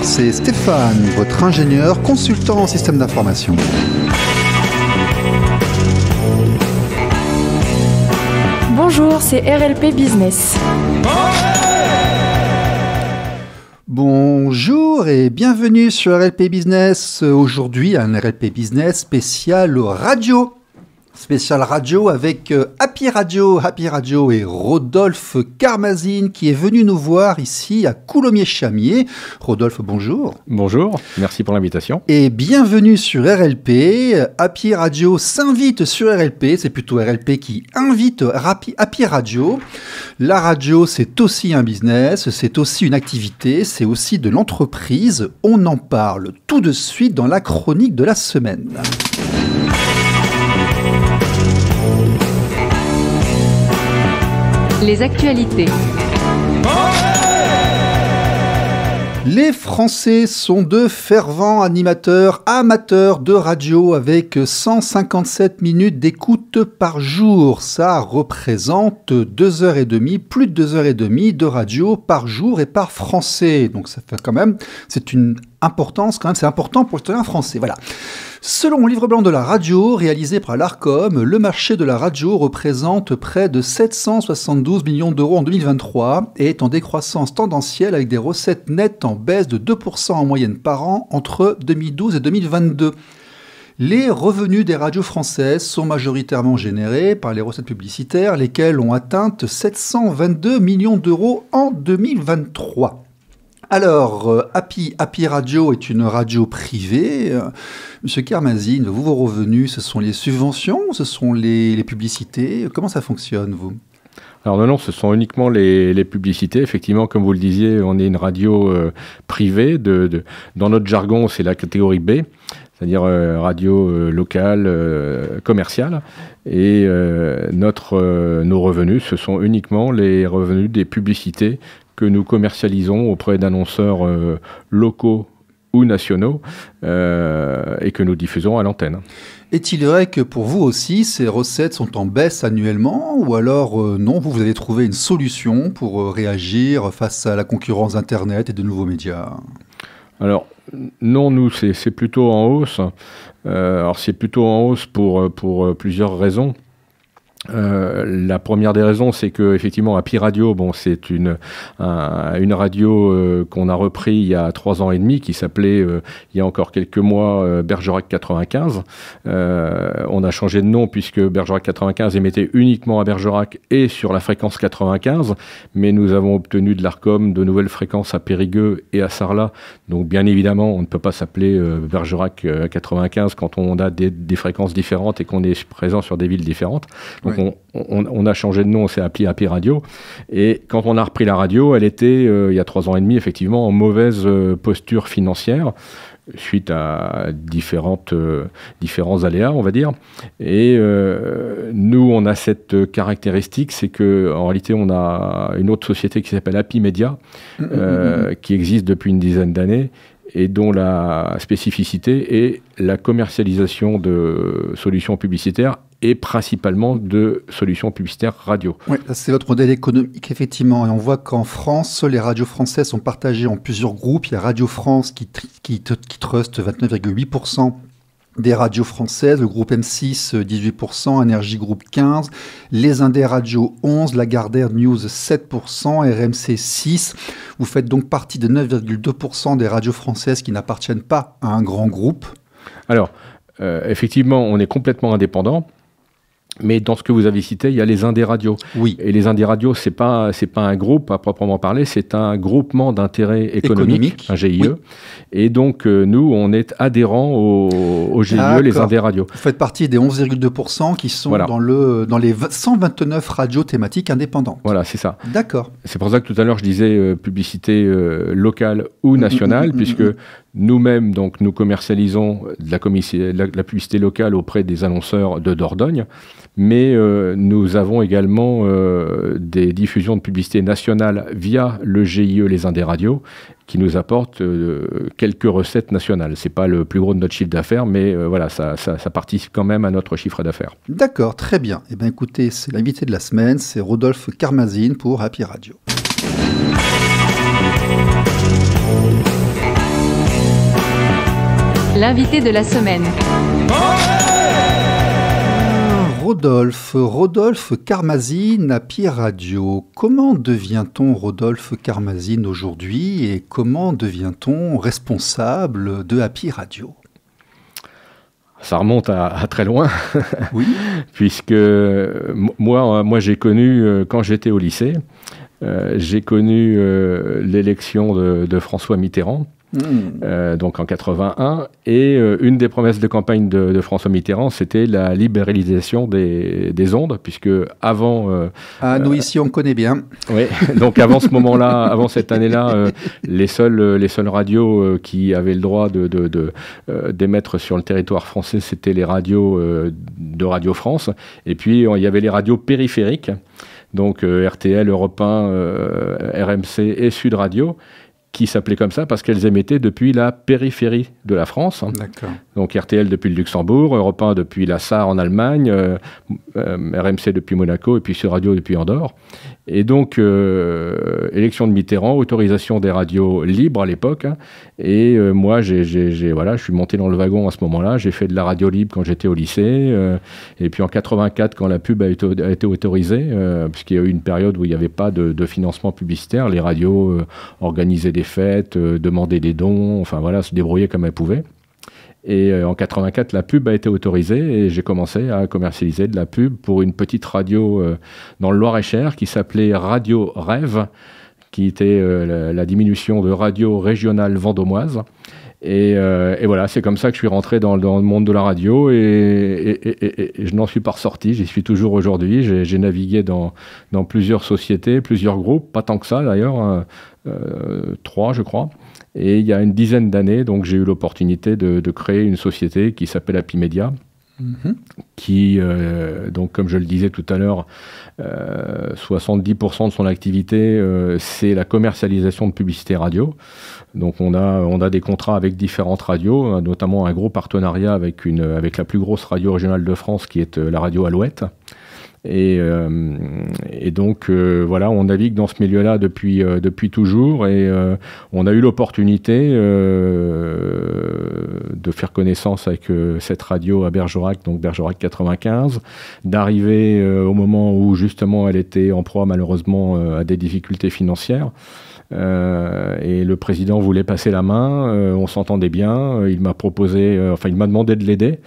c'est Stéphane, votre ingénieur consultant en système d'information. Bonjour, c'est RLP Business. Bonjour et bienvenue sur RLP Business. Aujourd'hui, un RLP Business spécial radio. Spécial radio avec Happy Radio et Rodolphe Karmazine qui est venu nous voir ici à Coulommiers-Chamiers. Rodolphe, bonjour. Bonjour, merci pour l'invitation. Et bienvenue sur RLP. Happy Radio s'invite sur RLP, c'est plutôt RLP qui invite Happy Radio. La radio, c'est aussi un business, c'est aussi une activité, c'est aussi de l'entreprise. On en parle tout de suite dans la chronique de la semaine. Les actualités. Les Français sont de fervents animateurs amateurs de radio avec 157 minutes d'écoute par jour. Ça représente 2h30, plus de 2h30 de radio par jour et par Français. Donc ça fait quand même, c'est une importance quand même, c'est important pour le citoyen français. Voilà. Selon le livre blanc de la radio, réalisé par l'ARCOM, le marché de la radio représente près de 772 millions d'euros en 2023 et est en décroissance tendancielle avec des recettes nettes en baisse de 2% en moyenne par an entre 2012 et 2022. Les revenus des radios françaises sont majoritairement générés par les recettes publicitaires, lesquelles ont atteint 722 millions d'euros en 2023. Alors, Happy Radio est une radio privée. Monsieur Karmazine, vos revenus, ce sont les subventions, ce sont les publicités? Comment ça fonctionne, vous? Alors non, ce sont uniquement les publicités. Effectivement, comme vous le disiez, on est une radio privée. Dans notre jargon, c'est la catégorie B, c'est-à-dire radio locale, commerciale. Et nos revenus, ce sont uniquement les revenus des publicités que nous commercialisons auprès d'annonceurs locaux ou nationaux et que nous diffusons à l'antenne. Est-il vrai que pour vous aussi, ces recettes sont en baisse annuellement ou alors non, vous avez trouvé une solution pour réagir face à la concurrence Internet et de nouveaux médias? Alors, non, nous, c'est plutôt en hausse. Alors, c'est plutôt en hausse pour plusieurs raisons. La première des raisons, c'est que effectivement, Happy Radio, c'est une radio qu'on a repris il y a 3 ans et demi, qui s'appelait il y a encore quelques mois Bergerac 95. On a changé de nom puisque Bergerac 95 émettait uniquement à Bergerac et sur la fréquence 95, mais nous avons obtenu de l'ARCOM de nouvelles fréquences à Périgueux et à Sarlat. Donc bien évidemment, on ne peut pas s'appeler Bergerac 95 quand on a des fréquences différentes et qu'on est présent sur des villes différentes. Donc on a changé de nom, on s'est appelé Happy Radio. Et quand on a repris la radio, elle était, il y a 3 ans et demi, effectivement, en mauvaise posture financière, suite à différents aléas, on va dire. Et nous, on a cette caractéristique, c'est qu'en réalité, on a une autre société qui s'appelle Happy Media, qui existe depuis une dizaine d'années, et dont la spécificité est la commercialisation de solutions publicitaires et principalement de solutions publicitaires radio. Oui, c'est votre modèle économique, effectivement. Et on voit qu'en France, les radios françaises sont partagées en plusieurs groupes. Il y a Radio France qui truste 29,8% des radios françaises, le groupe M6 18%, Énergie Group 15%, les Indés Radio 11%, Lagardère News 7%, RMC 6%. Vous faites donc partie des 9,2% des radios françaises qui n'appartiennent pas à un grand groupe. Alors, effectivement, on est complètement indépendant. Mais dans ce que vous avez cité, il y a les Indés Radio. Oui. Et les Indés Radio, c'est pas un groupe à proprement parler, c'est un groupement d'intérêt économique, un GIE. Oui. Et donc, nous, on est adhérents au GIE, les Indés Radio. Vous faites partie des 11,2% qui sont dans les 129 radios thématiques indépendantes. Voilà, c'est ça. D'accord. C'est pour ça que tout à l'heure, je disais publicité locale ou nationale, puisque nous-mêmes, donc, nous commercialisons de la publicité locale auprès des annonceurs de Dordogne. Mais nous avons également des diffusions de publicité nationale via le GIE Les Indés Radio qui nous apporte quelques recettes nationales. Ce n'est pas le plus gros de notre chiffre d'affaires, mais voilà, ça participe quand même à notre chiffre d'affaires. D'accord, très bien. Eh bien écoutez, c'est l'invité de la semaine, c'est Rodolphe Karmazine pour Happy Radio. L'invité de la semaine. Rodolphe Karmazine à Pi Radio. Comment devient-on Rodolphe Karmazine aujourd'hui et comment devient-on responsable de Happy Radio? Ça remonte à très loin, oui. Puisque moi j'ai connu, quand j'étais au lycée, j'ai connu l'élection de François Mitterrand. Donc en 81, et une des promesses de campagne de François Mitterrand, c'était la libéralisation des ondes, puisque avant... nous ici on connaît bien. Oui, donc avant ce moment-là, avant cette année-là, les seules radios qui avaient le droit d'émettre sur le territoire français, c'était les radios de Radio France, et puis il y avait les radios périphériques, donc RTL, Europe 1, RMC et Sud Radio, qui s'appelaient comme ça parce qu'elles émettaient depuis la périphérie de la France. D'accord. Donc RTL depuis le Luxembourg, Europe 1 depuis la Sarre en Allemagne, RMC depuis Monaco et puis Sud Radio depuis Andorre. Et donc, élection de Mitterrand, autorisation des radios libres à l'époque. Hein, et moi, je suis monté dans le wagon à ce moment-là. J'ai fait de la radio libre quand j'étais au lycée. Et puis en 84, quand la pub a été autorisée, puisqu'il y a eu une période où il n'y avait pas de financement publicitaire, les radios organisaient des fêtes, demandaient des dons, enfin voilà, se débrouillaient comme elles pouvaient. Et en 84, la pub a été autorisée et j'ai commencé à commercialiser de la pub pour une petite radio dans le Loir-et-Cher qui s'appelait Radio Rêve, qui était la diminution de Radio Régionale Vendômoise. Et voilà, c'est comme ça que je suis rentré dans le monde de la radio et je n'en suis pas ressorti. J'y suis toujours aujourd'hui. J'ai navigué dans plusieurs sociétés, plusieurs groupes, pas tant que ça d'ailleurs, 3 je crois. Et il y a une dizaine d'années, donc j'ai eu l'opportunité de créer une société qui s'appelle Happy Media, qui, donc comme je le disais tout à l'heure, 70% de son activité, c'est la commercialisation de publicité radio. Donc on a des contrats avec différentes radios, notamment un gros partenariat avec la plus grosse radio régionale de France, qui est la radio Alouette. Et donc voilà, on navigue dans ce milieu-là depuis toujours et on a eu l'opportunité de faire connaissance avec cette radio à Bergerac, donc Bergerac 95, d'arriver au moment où justement elle était en proie malheureusement à des difficultés financières. Et le président voulait passer la main, on s'entendait bien, il m'a demandé de l'aider.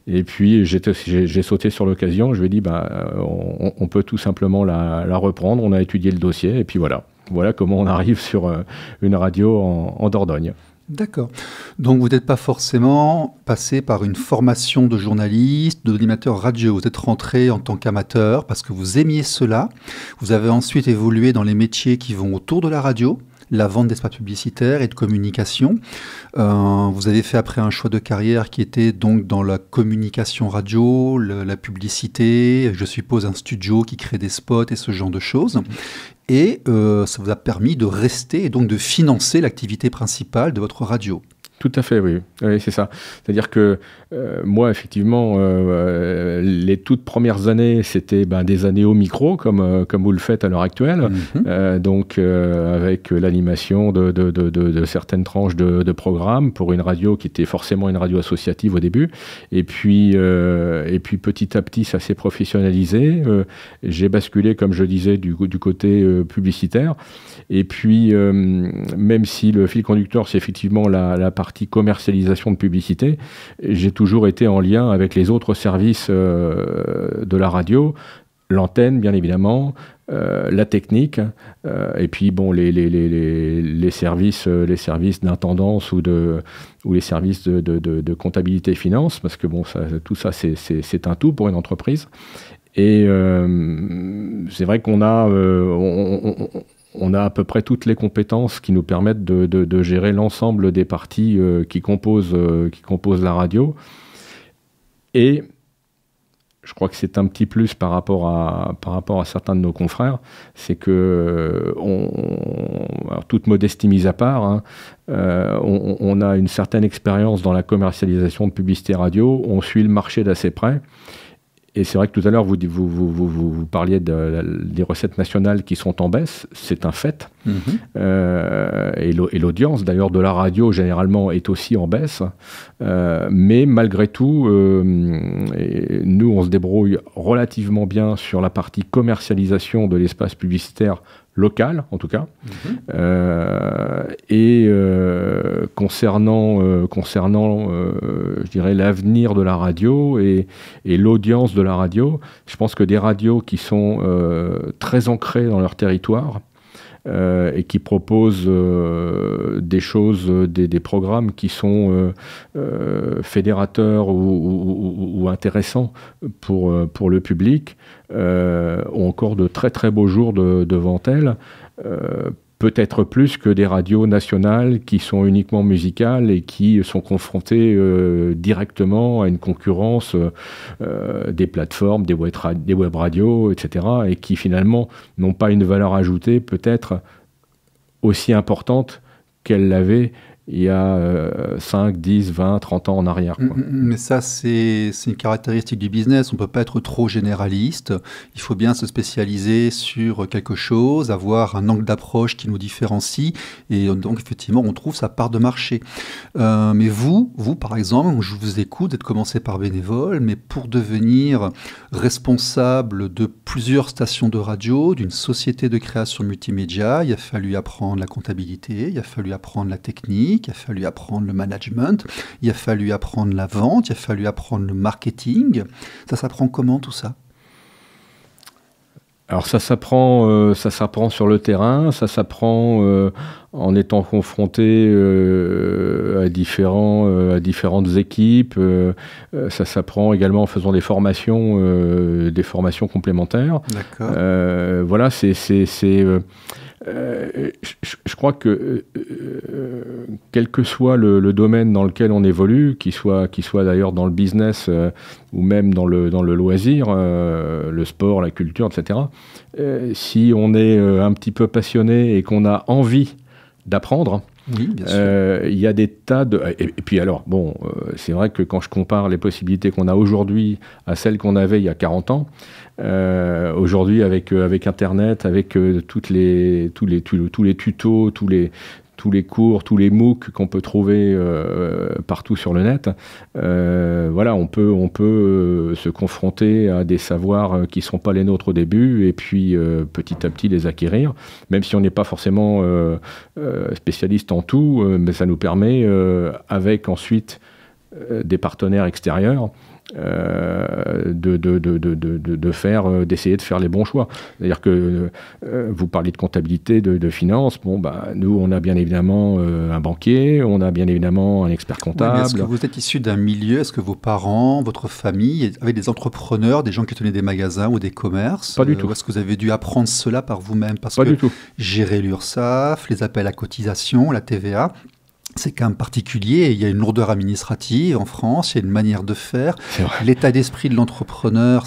Et puis j'ai sauté sur l'occasion, je lui ai dit on peut tout simplement la reprendre, on a étudié le dossier et puis voilà comment on arrive sur une radio en Dordogne. D'accord. Donc vous n'êtes pas forcément passé par une formation de journaliste, d'animateur radio. Vous êtes rentré en tant qu'amateur parce que vous aimiez cela. Vous avez ensuite évolué dans les métiers qui vont autour de la radio, la vente d'espaces publicitaires et de communication. Vous avez fait après un choix de carrière qui était donc dans la communication radio, la publicité, je suppose un studio qui crée des spots et ce genre de choses. Et ça vous a permis de rester et donc de financer l'activité principale de votre radio. Tout à fait, oui, c'est ça. C'est-à-dire que moi, effectivement, les toutes premières années, c'était des années au micro, comme vous le faites à l'heure actuelle, donc avec l'animation de certaines tranches de programmes pour une radio qui était forcément une radio associative au début. Et puis petit à petit, ça s'est professionnalisé. J'ai basculé, comme je disais, du côté publicitaire. Et puis, même si le fil conducteur, c'est effectivement la partie commercialisation de publicité, j'ai toujours été en lien avec les autres services de la radio, l'antenne bien évidemment, la technique, et puis les services d'intendance ou les services de comptabilité et finance, parce que tout ça c'est un tout pour une entreprise. Et c'est vrai qu'on a on a à peu près toutes les compétences qui nous permettent de gérer l'ensemble des parties qui composent la radio. Et je crois que c'est un petit plus par rapport à certains de nos confrères, c'est que, alors, toute modestie mise à part, on a une certaine expérience dans la commercialisation de publicité radio, on suit le marché d'assez près. Et c'est vrai que tout à l'heure, vous parliez des recettes nationales qui sont en baisse. C'est un fait. Et l'audience, d'ailleurs, de la radio, généralement, est aussi en baisse. Mais malgré tout, nous, on se débrouille relativement bien sur la partie commercialisation de l'espace publicitaire local, en tout cas. Concernant je dirais, l'avenir de la radio et l'audience de la radio, je pense que des radios qui sont très ancrées dans leur territoire et qui proposent des choses, des programmes qui sont fédérateurs ou intéressants pour le public, ont encore de très très beaux jours devant elles. Peut-être plus que des radios nationales qui sont uniquement musicales et qui sont confrontées directement à une concurrence des plateformes, des web radios, etc. et qui finalement n'ont pas une valeur ajoutée peut-être aussi importante qu'elles l'avaient il y a 5, 10, 20, 30 ans en arrière, quoi. Mais ça, c'est une caractéristique du business. On ne peut pas être trop généraliste. Il faut bien se spécialiser sur quelque chose, avoir un angle d'approche qui nous différencie. Et donc, effectivement, on trouve sa part de marché. Mais vous, par exemple, je vous écoute, vous êtes commencé par bénévole, mais pour devenir responsable de plusieurs stations de radio, d'une société de création multimédia, il a fallu apprendre la comptabilité, il a fallu apprendre la technique, il a fallu apprendre le management, il a fallu apprendre la vente, il a fallu apprendre le marketing. Ça s'apprend comment tout ça ? Alors ça s'apprend sur le terrain, ça s'apprend en étant confronté à différentes équipes, ça s'apprend également en faisant des formations complémentaires. D'accord. Voilà, je crois que quel que soit le domaine dans lequel on évolue, qu'il soit d'ailleurs dans le business ou même dans le loisir, le sport, la culture, etc., si on est un petit peu passionné et qu'on a envie d'apprendre, oui, bien sûr. Il y a des tas de... Et puis alors, bon, c'est vrai que quand je compare les possibilités qu'on a aujourd'hui à celles qu'on avait il y a 40 ans, aujourd'hui avec Internet, avec tous les tutos, tous les cours, tous les MOOC qu'on peut trouver partout sur le net, voilà, on peut se confronter à des savoirs qui ne sont pas les nôtres au début et puis petit à petit les acquérir, même si on n'est pas forcément spécialiste en tout, mais ça nous permet, avec ensuite des partenaires extérieurs, d'essayer de faire les bons choix. C'est-à-dire que vous parlez de comptabilité, de finance. Bon, bah, nous, on a bien évidemment un banquier, on a bien évidemment un expert comptable. Oui, mais est-ce que vous êtes issu d'un milieu, est-ce que vos parents, votre famille avaient des entrepreneurs, des gens qui tenaient des magasins ou des commerces? Pas du tout. Ou est-ce que vous avez dû apprendre cela par vous-même? Parce Pas que du tout. Gérer l'URSSAF, les appels à cotisation, la TVA, c'est quand même particulier. Il y a une lourdeur administrative en France, il y a une manière de faire. L'état d'esprit de l'entrepreneur,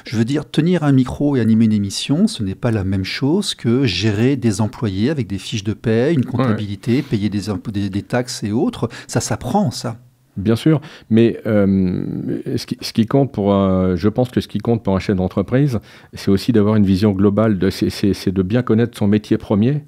je veux dire, tenir un micro et animer une émission, ce n'est pas la même chose que gérer des employés avec des fiches de paie, une comptabilité, payer des taxes et autres. Ça s'apprend, ça. Bien sûr, mais ce qui compte je pense que ce qui compte pour un chef d'entreprise, c'est aussi d'avoir une vision globale, c'est de bien connaître son métier premier.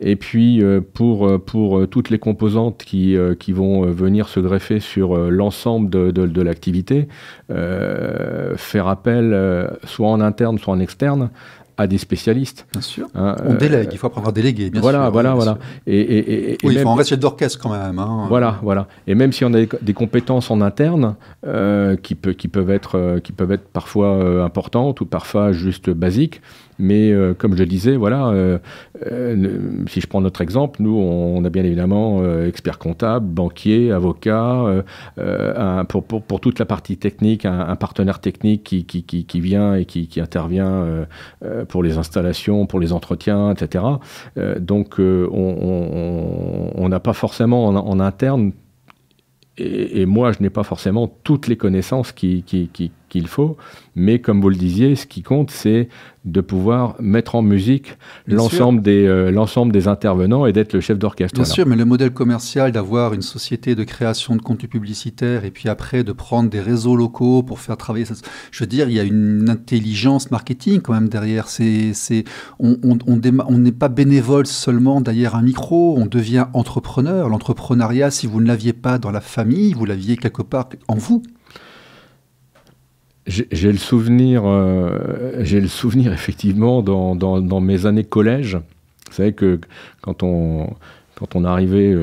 Et puis, pour toutes les composantes qui vont venir se greffer sur l'ensemble de l'activité, faire appel soit en interne, soit en externe, à des spécialistes. Bien sûr. On délègue, il faut apprendre à déléguer, bien sûr. Voilà. Et oui, il faut un chef d'orchestre quand même. Hein. Voilà. Et même si on a des compétences en interne qui peuvent être parfois importantes ou parfois juste basiques, mais comme je le disais, voilà, si je prends notre exemple, nous, on a bien évidemment expert comptable, banquier, avocat, pour toute la partie technique, un partenaire technique qui vient et qui intervient pour les installations, pour les entretiens, etc. Donc, on n'a pas forcément en interne, et moi, je n'ai pas forcément toutes les connaissances qu'il qu'il faut. Mais comme vous le disiez, ce qui compte, c'est de pouvoir mettre en musique l'ensemble des intervenants et d'être le chef d'orchestre. Bien sûr, mais le modèle commercial d'avoir une société de création de contenus publicitaires et puis après de prendre des réseaux locaux pour faire travailler ça, je veux dire, il y a une intelligence marketing quand même derrière. On n'est pas bénévole seulement derrière un micro, on devient entrepreneur. L'entrepreneuriat, si vous ne l'aviez pas dans la famille, vous l'aviez quelque part en vous. J'ai le souvenir effectivement dans mes années collège. Vous savez que quand on arrivait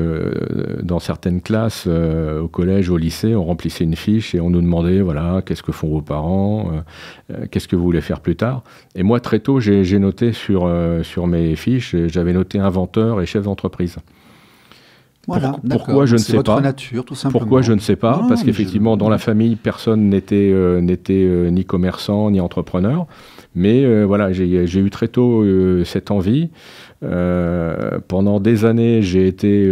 dans certaines classes au collège, au lycée, on remplissait une fiche et on nous demandait, voilà, qu'est-ce que font vos parents, qu'est-ce que vous voulez faire plus tard. Et moi, très tôt, j'ai noté sur mes fiches, j'avais noté inventeur et chef d'entreprise. Voilà, pourquoi je ne sais pas. Nature, tout simplement. Pourquoi je ne sais pas, parce qu'effectivement, dans la famille, personne n'était ni commerçant, ni entrepreneur. Mais voilà, j'ai eu très tôt cette envie. Pendant des années, j'ai été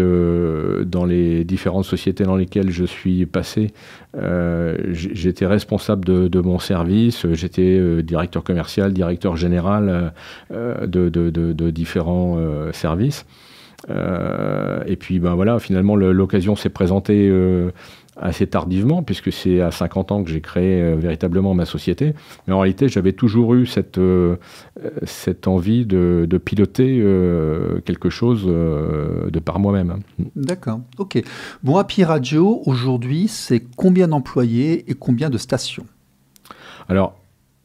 dans les différentes sociétés dans lesquelles je suis passé. J'étais responsable de mon service. J'étais directeur commercial, directeur général de différents services. Et puis ben voilà, finalement l'occasion s'est présentée assez tardivement, puisque c'est à 50 ans que j'ai créé véritablement ma société. Mais en réalité, j'avais toujours eu cette envie de piloter quelque chose de par moi-même. D'accord, ok. Bon, Happy Radio, aujourd'hui, c'est combien d'employés et combien de stations? Alors,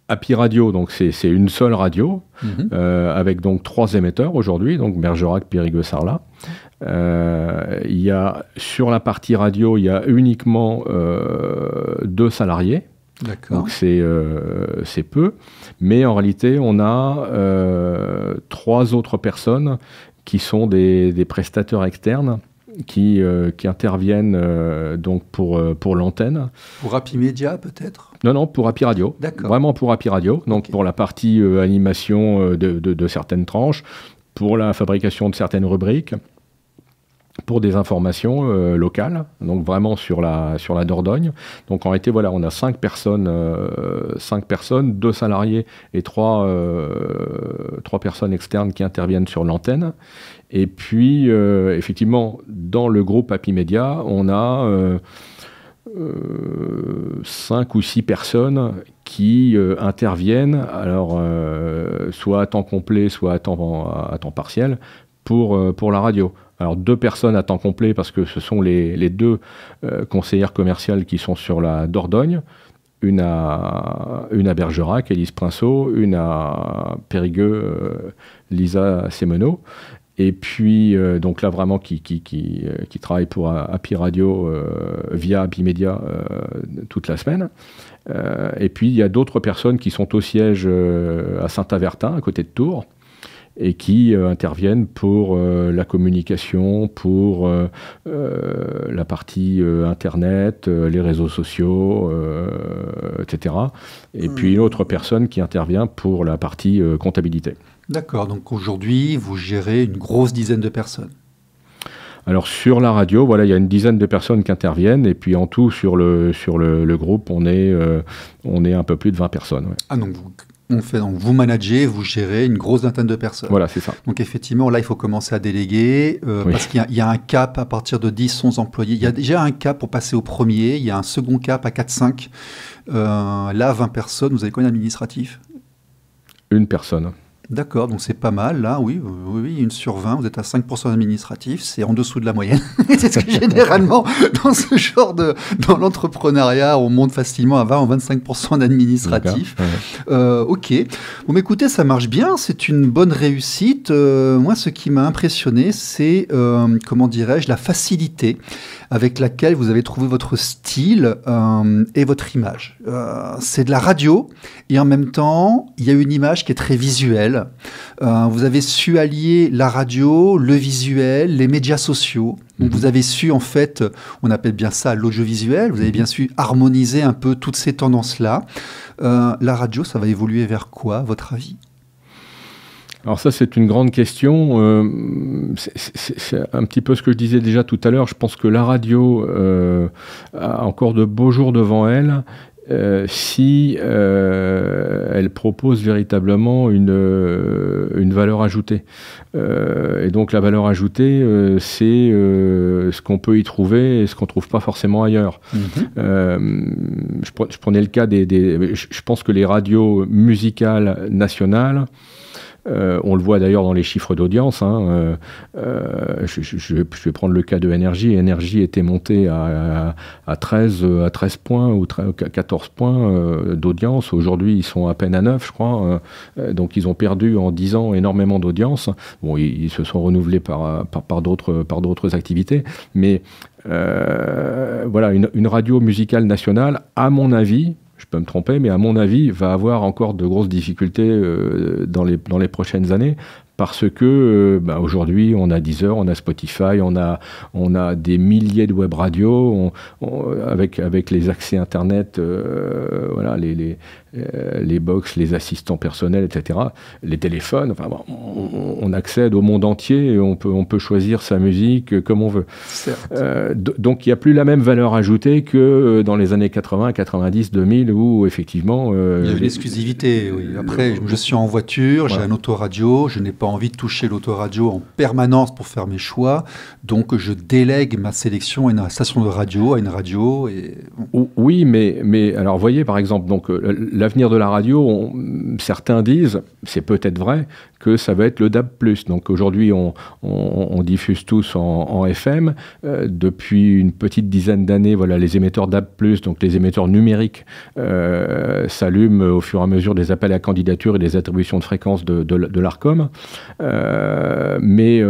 Happy Radio, donc c'est une seule radio, avec donc 3 émetteurs aujourd'hui, donc Bergerac, Périgueux, Sarlat. Il y a, sur la partie radio, il y a uniquement 2 salariés. D'accord. Donc c'est peu. Mais en réalité, on a 3 autres personnes qui sont des prestataires externes qui interviennent donc pour l'antenne. Pour Happy Media, peut-être? Non, pour Happy Radio. D'accord. Vraiment pour Happy Radio. Donc, pour la partie animation de certaines tranches, pour la fabrication de certaines rubriques, pour des informations locales, donc vraiment sur la Dordogne. Donc, en réalité, voilà, on a 5 personnes, 2 salariés et 3 personnes externes qui interviennent sur l'antenne. Et puis, effectivement, dans le groupe Happy Media, on a 5 ou 6 personnes qui interviennent, alors soit à temps complet, soit à temps partiel, pour la radio. Alors 2 personnes à temps complet, parce que ce sont les 2 conseillères commerciales qui sont sur la Dordogne, une à Bergerac, Élise Princeau, une à Périgueux, Lisa Semenot. Et puis, donc là, vraiment, qui travaille pour Happy Radio via Happy Media toute la semaine. Et puis, il y a d'autres personnes qui sont au siège à Saint-Avertin, à côté de Tours, et qui interviennent pour la communication, pour la partie Internet, les réseaux sociaux, etc. Et puis, une autre personne qui intervient pour la partie comptabilité. D'accord, donc aujourd'hui, vous gérez une grosse dizaine de personnes. Alors sur la radio, voilà, il y a une dizaine de personnes qui interviennent, et puis en tout, sur le groupe, on est un peu plus de 20 personnes. Ouais. Ah, donc vous managez, vous gérez une grosse vingtaine de personnes. Voilà, c'est ça. Donc effectivement, là, il faut commencer à déléguer, oui. Parce qu'il y a un cap à partir de 10, 11 employés. Il y a déjà un cap pour passer au premier, il y a un second cap à 4-5. Là, 20 personnes, vous avez combien d'administratifs? Une personne. D'accord, donc c'est pas mal, là, oui, 1 sur 20, vous êtes à 5% d'administratif, c'est en dessous de la moyenne. C'est ce que généralement, dans l'entrepreneuriat, on monte facilement à 20 ou 25% d'administratif. Ouais. Ok, bon, mais écoutez, ça marche bien, c'est une bonne réussite. Moi, ce qui m'a impressionné, c'est, comment dirais-je, la facilité avec laquelle vous avez trouvé votre style et votre image. C'est de la radio, et en même temps, il y a une image qui est très visuelle. Vous avez su allier la radio, le visuel, les médias sociaux. Donc vous avez su, en fait, on appelle bien ça l'audiovisuel, vous avez bien su harmoniser un peu toutes ces tendances-là. La radio, ça va évoluer vers quoi, à votre avis ? Alors ça, c'est une grande question. C'est un petit peu ce que je disais déjà tout à l'heure. Je pense que la radio a encore de beaux jours devant elle. si elle propose véritablement une valeur ajoutée. Et donc la valeur ajoutée, c'est ce qu'on peut y trouver et ce qu'on ne trouve pas forcément ailleurs. Je prenais le cas je pense que les radios musicales nationales, on le voit d'ailleurs dans les chiffres d'audience. Je vais prendre le cas de Énergie. Énergie était monté à 13 points ou 14 points d'audience. Aujourd'hui, ils sont à peine à 9, je crois. Donc, ils ont perdu en 10 ans énormément d'audience. Bon, ils se sont renouvelés par d'autres activités. Mais voilà, une radio musicale nationale, à mon avis, je peux me tromper, mais à mon avis, va avoir encore de grosses difficultés dans les prochaines années, parce que aujourd'hui, on a Deezer, on a Spotify, on a des milliers de web radios, avec les accès Internet, voilà, les box, les assistants personnels, etc., les téléphones, enfin, bon, on accède au monde entier et on peut choisir sa musique comme on veut. Donc il n'y a plus la même valeur ajoutée que dans les années 80, 90, 2000, où effectivement... il y a l'exclusivité, oui. Après, je suis en voiture, j'ai un autoradio, je n'ai pas envie de toucher l'autoradio en permanence pour faire mes choix, donc je délègue ma sélection à une station de radio, à une radio. Et... Bon. Oui, mais alors voyez par exemple, donc, l'avenir de la radio, certains disent, c'est peut-être vrai, que ça va être le DAB+. Donc aujourd'hui, on diffuse tous en FM. Depuis une petite dizaine d'années, voilà, les émetteurs DAB+, donc les émetteurs numériques, s'allument au fur et à mesure des appels à candidature et des attributions de fréquences de l'Arcom. Mais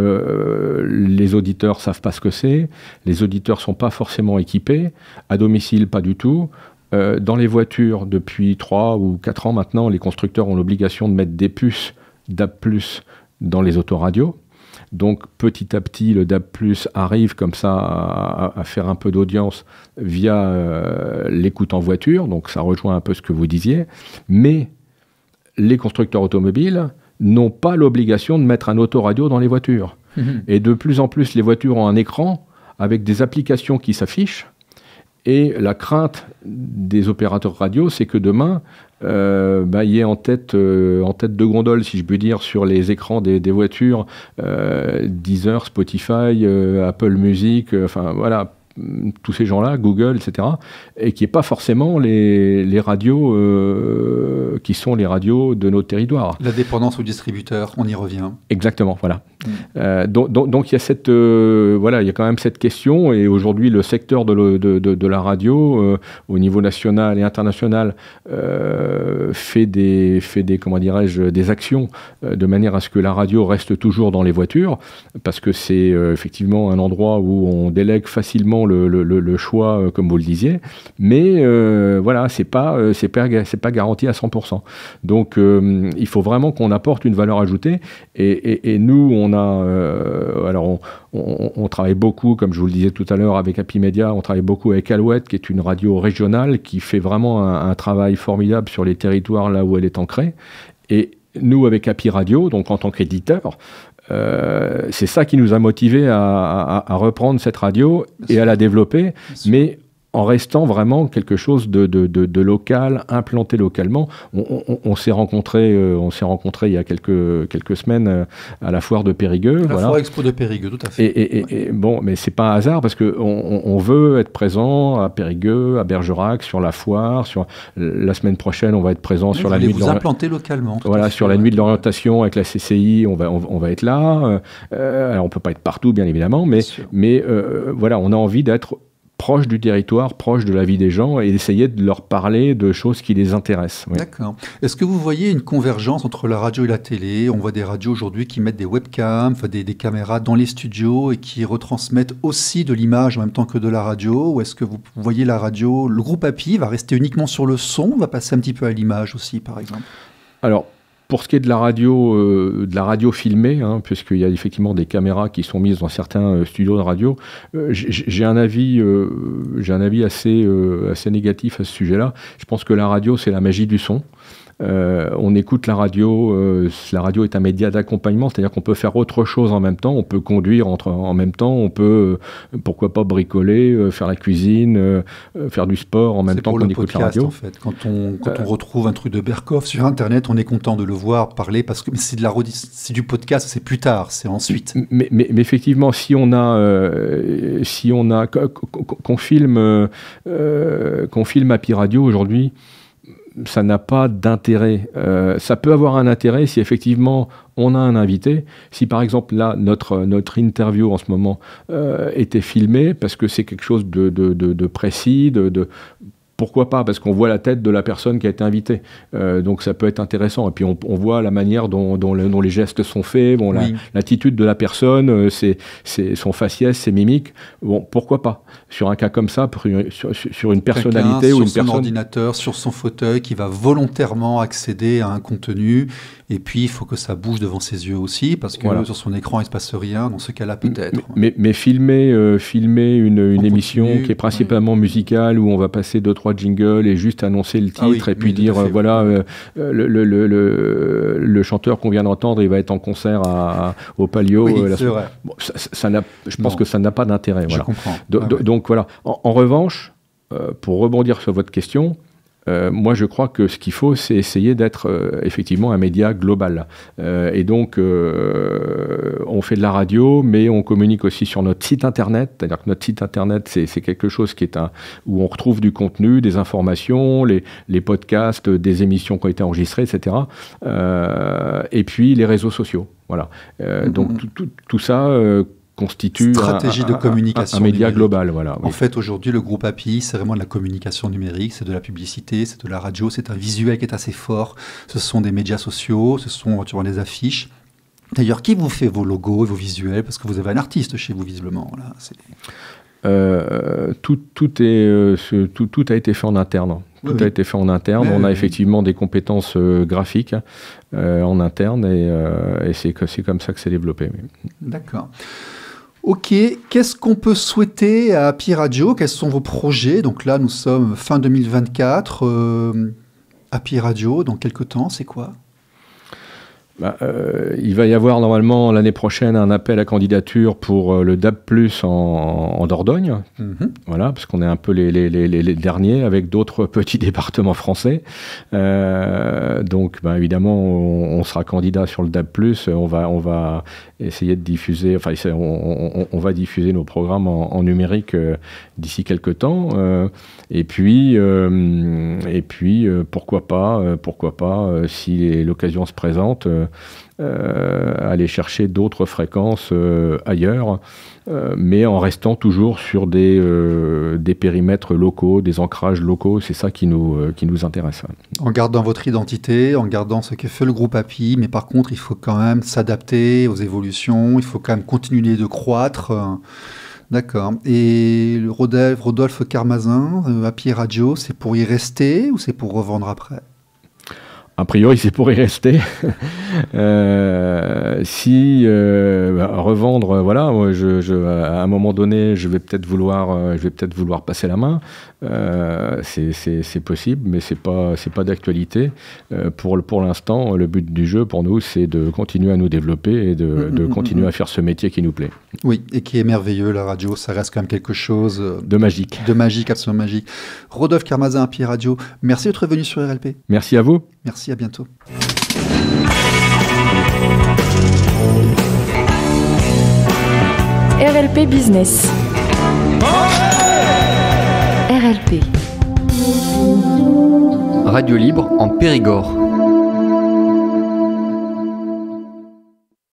les auditeurs savent pas ce que c'est. Les auditeurs sont pas forcément équipés. À domicile, pas du tout. Dans les voitures, depuis 3 ou 4 ans maintenant, les constructeurs ont l'obligation de mettre des puces DAB+, dans les autoradios. Donc petit à petit, le DAB+, arrive comme ça à faire un peu d'audience via l'écoute en voiture. Donc ça rejoint un peu ce que vous disiez. Mais les constructeurs automobiles n'ont pas l'obligation de mettre un autoradio dans les voitures. Et de plus en plus, les voitures ont un écran avec des applications qui s'affichent. Et la crainte des opérateurs radio, c'est que demain, il y ait en tête de gondole, si je puis dire, sur les écrans des voitures, Deezer, Spotify, Apple Music, enfin voilà, tous ces gens-là, Google, etc., et qui n'est pas forcément les radios qui sont les radios de notre territoire. La dépendance au distributeur, on y revient. Exactement, voilà. Donc il y a il y a quand même cette question, et aujourd'hui le secteur de la radio au niveau national et international fait des actions de manière à ce que la radio reste toujours dans les voitures, parce que c'est effectivement un endroit où on délègue facilement le choix, comme vous le disiez, mais voilà, c'est pas garanti à 100%. Donc il faut vraiment qu'on apporte une valeur ajoutée, et nous on travaille beaucoup, comme je vous le disais tout à l'heure, avec Happy Media. On travaille beaucoup avec Alouette, qui est une radio régionale qui fait vraiment un travail formidable sur les territoires là où elle est ancrée. Et nous, avec Happy Radio, donc en tant qu'éditeur, c'est ça qui nous a motivés à reprendre cette radio et à la développer, mais en restant vraiment quelque chose de local, implanté localement. On s'est rencontrés il y a quelques semaines à la foire de Périgueux. La foire expo de Périgueux, tout à fait. Et bon, mais c'est pas un hasard, parce que on veut être présent à Périgueux, à Bergerac, sur la foire. La semaine prochaine, on va être présent sur la nuit. Vous implanter localement. Voilà, sur la nuit de l'orientation avec la CCI, on va être là. Alors on peut pas être partout, bien évidemment, mais voilà, on a envie d'être proche du territoire, proche de la vie des gens, et d'essayer de leur parler de choses qui les intéressent. Oui. D'accord. Est-ce que vous voyez une convergence entre la radio et la télé ? On voit des radios aujourd'hui qui mettent des webcams, des caméras dans les studios et qui retransmettent aussi de l'image en même temps que de la radio. Ou est-ce que vous voyez la radio, le groupe Happy va rester uniquement sur le son, va passer un petit peu à l'image aussi, par exemple ? Alors, pour ce qui est de la radio filmée, puisqu'il y a effectivement des caméras qui sont mises dans certains studios de radio, j'ai un avis assez négatif à ce sujet-là. Je pense que la radio, c'est la magie du son. on écoute la radio est un média d'accompagnement, c'est-à-dire qu'on peut faire autre chose en même temps, on peut conduire en même temps, on peut, pourquoi pas bricoler, faire la cuisine, faire du sport en même temps qu'on écoute la radio. En fait. Quand on retrouve un truc de Berkoff sur Internet, on est content de le voir parler, parce que c'est du podcast, c'est plus tard, c'est ensuite. Mais effectivement, si on a qu'on filme Happy Radio aujourd'hui, ça n'a pas d'intérêt. Ça peut avoir un intérêt si effectivement on a un invité. Si par exemple là notre interview en ce moment était filmée, parce que c'est quelque chose de précis, pourquoi pas, parce qu'on voit la tête de la personne qui a été invitée. Donc ça peut être intéressant. Et puis on voit la manière dont les gestes sont faits, l'attitude de la personne, son faciès, ses mimiques. Bon, pourquoi pas. Sur un cas comme ça, sur une personnalité ou une personne... Sur son ordinateur, sur son fauteuil, qui va volontairement accéder à un contenu. Et puis il faut que ça bouge devant ses yeux aussi, parce que sur son écran il ne se passe rien. Dans ce cas-là, peut-être. Mais filmer une émission qui est principalement musicale, où on va passer 2-3 jingles et juste annoncer le titre et puis dire le chanteur qu'on vient d'entendre, il va être en concert au Palio. C'est vrai. Bon, je pense que ça n'a pas d'intérêt. Je comprends. Donc voilà. En revanche, pour rebondir sur votre question, moi, je crois que ce qu'il faut, c'est essayer d'être effectivement un média global. Et donc, on fait de la radio, mais on communique aussi sur notre site Internet. C'est-à-dire que notre site Internet, c'est quelque chose qui est où on retrouve du contenu, des informations, les podcasts, des émissions qui ont été enregistrées, etc. Et puis, les réseaux sociaux. Voilà. Donc, tout ça... constitue stratégie de communication un média numérique. Global. Voilà, En fait, aujourd'hui, le groupe Happy, c'est vraiment de la communication numérique, c'est de la publicité, c'est de la radio, c'est un visuel qui est assez fort. Ce sont des médias sociaux, ce sont des affiches. D'ailleurs, qui vous fait vos logos et vos visuels? Parce que vous avez un artiste chez vous, visiblement. Là. Tout a été fait en interne. Tout a été fait en interne. On a effectivement des compétences graphiques en interne et c'est comme ça que c'est développé. D'accord. Ok, qu'est-ce qu'on peut souhaiter à Happy Radio? Quels sont vos projets? Donc là, nous sommes fin 2024. Happy Radio, dans quelques temps, c'est quoi? Il va y avoir normalement l'année prochaine un appel à candidature pour le DAB+ en Dordogne. Voilà, parce qu'on est un peu les derniers avec d'autres petits départements français. Donc, évidemment, on sera candidat sur le DAB+. On va essayer de diffuser, on va diffuser nos programmes en numérique d'ici quelques temps. Et puis, pourquoi pas, si l'occasion se présente, aller chercher d'autres fréquences ailleurs, mais en restant toujours sur des périmètres locaux, des ancrages locaux. C'est ça qui nous intéresse. En gardant votre identité, en gardant ce que fait le groupe Happy, mais par contre, il faut quand même s'adapter aux évolutions, il faut quand même continuer de croître. D'accord. Et Rodolphe Carmazin, Happy Radio, c'est pour y rester ou c'est pour revendre après? A priori, c'est pour y rester. Revendre, voilà, à un moment donné, je vais peut-être vouloir passer la main. C'est possible, mais c'est pas d'actualité. Pour l'instant, le but du jeu, pour nous, c'est de continuer à nous développer et de continuer à faire ce métier qui nous plaît. Oui, et qui est merveilleux, la radio, ça reste quand même quelque chose... de magique. De magique, absolument magique. Rodolphe Carmazin, Happy Radio, merci d'être venu sur RLP. Merci à vous. Merci, à bientôt. RLP Business. RLP. Radio libre en Périgord.